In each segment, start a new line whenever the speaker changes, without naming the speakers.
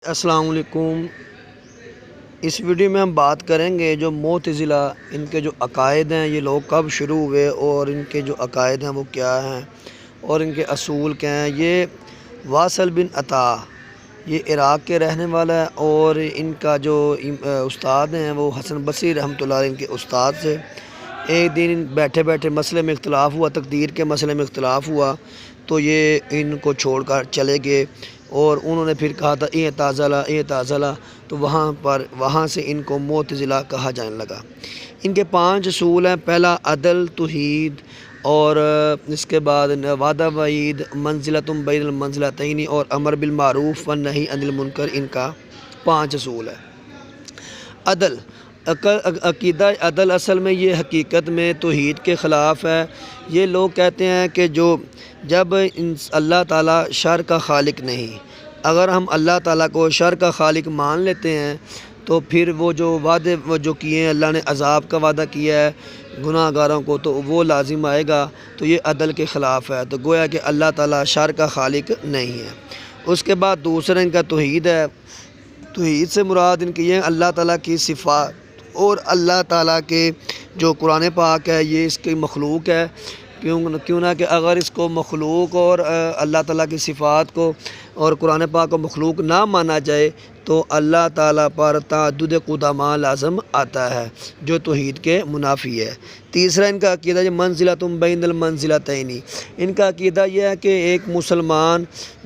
السلام علیکم۔ اس ویڈیو میں ہم بات کریں گے جو معتزلہ ان کے جو عقائد ہیں یہ لوگ کب شروع ہوئے اور ان کے جو عقائد ہیں وہ کیا ہیں اور ان کے اصول کیا ہیں۔ یہ واصل بن عطا یہ عراق کے رہنے والا ہے اور ان کا جو استاد ہیں وہ حسن بصری رحمۃ اللہ علیہ ان کے استاد سے ایک دن بیٹھے بیٹھے مسئلے میں اختلاف ہوا، تقدیر کے مسئلے میں اختلاف ہوا تو یہ ان کو چھوڑ کر چلے گئے اور انہوں نے پھر کہا تھا اعتزلہ تو وہاں سے ان کو معتزلہ کہا جانے لگا۔ ان کے 5 اصول ہیں۔ پہلا عدل، توحید، اور اس کے بعد وعدہ وعید، منزلۃ بین المنزلتین اور امر بالمعروف والنہی عن المنکر، ان کا 5 اصول ہے۔ عدل، عقیدہ عدل اصل میں یہ حقیقت میں توحید کے خلاف ہے۔ یہ لوگ کہتے ہیں کہ جب اللہ تعالیٰ شر کا خالق نہیں، اگر ہم اللہ تعالیٰ کو شر کا خالق مان لیتے ہیں تو پھر وہ جو وعدے جو کیے ہیں، اللہ نے عذاب کا وعدہ کیا ہے گناہ گاروں کو تو وہ لازم آئے گا، تو یہ عدل کے خلاف ہے، تو گویا کہ اللہ تعالیٰ شر کا خالق نہیں ہے۔ اس کے بعد دوسرا ان کا توحید ہے۔ توحید سے مراد ان کی یہ اللہ تعالیٰ کی صفات اور اللہ تعالیٰ کے جو قرآن پاک ہے یہ اس کی مخلوق ہے، کیوں نہ کہ اگر اس کو مخلوق اور اللہ تعالیٰ کی صفات کو اور قرآن پاک کو مخلوق نہ مانا جائے تو اللہ تعالیٰ پر تعدد قدماء لازم آتا ہے جو توحید کے منافی ہے۔ تیسرا ان کا عقیدہ یہ منزلۃ بین المنزلتین، ان کا عقیدہ یہ ہے کہ ایک مسلمان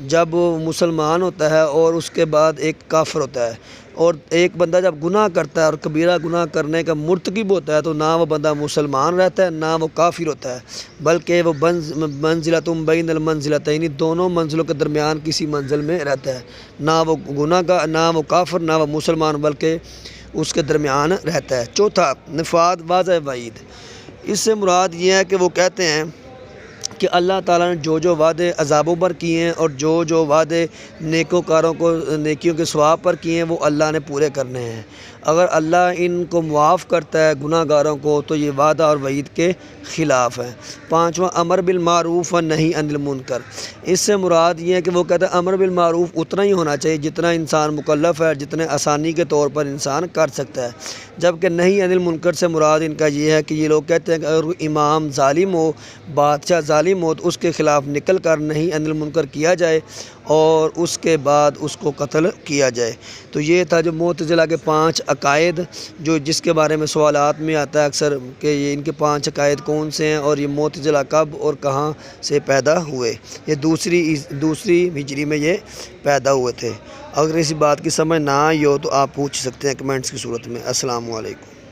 جب مسلمان ہوتا ہے اور اس کے بعد ایک کافر ہوتا ہے، اور ایک بندہ جب گناہ کرتا ہے اور کبیرہ گناہ کرنے کا مرتکب ہوتا ہے تو نہ وہ بندہ مسلمان رہتا ہے نہ وہ کافر ہوتا ہے، بلکہ وہ منزلۃ بین المنزلتین دونوں منزلوں کے درمیان کسی منزل میں رہتا ہے، نہ وہ گناہ کا نہ وہ کافر نہ وہ مسلمان بلکہ اس کے درمیان رہتا ہے۔ چوتھا نفاذ واضح وعید، اس سے مراد یہ ہے کہ وہ کہتے ہیں کہ اللہ تعالیٰ نے جو وعدے عذابوں پر کیے ہیں اور جو وعدے نیکوکاروں کو نیکیوں کے ثواب پر کیے ہیں وہ اللہ نے پورے کرنے ہیں۔ اگر اللہ ان کو معاف کرتا ہے گناہ گاروں کو تو یہ وعدہ اور وعید کے خلاف ہے۔ پانچواں امر بالمعروف والنہی عن المنکر، اس سے مراد یہ ہے کہ وہ کہتا ہے امر بالمعروف اتنا ہی ہونا چاہیے جتنا انسان مکلف ہے، جتنے آسانی کے طور پر انسان کر سکتا ہے، جبکہ نہی عن المنکر سے مراد ان کا یہ ہے کہ یہ لوگ کہتے ہیں کہ اگر امام ظالم ہو، بادشاہ ظالم ہو تو اس کے خلاف نکل کر نہی عن المنکر کیا جائے اور اس کے بعد اس کو قتل کیا جائے۔ تو یہ تھا جو معتزلہ کے 5 عقائد، جس کے بارے میں سوالات میں آتا ہے اکثر کہ یہ ان کے 5 عقائد کون سے ہیں اور یہ معتزلہ کب اور کہاں سے پیدا ہوئے۔ یہ دوسری ہجری میں یہ پیدا ہوئے تھے۔ اگر اسی بات کی سمجھ نہ آئی ہو تو آپ پوچھ سکتے ہیں کمنٹس کی صورت میں۔ السلام علیکم۔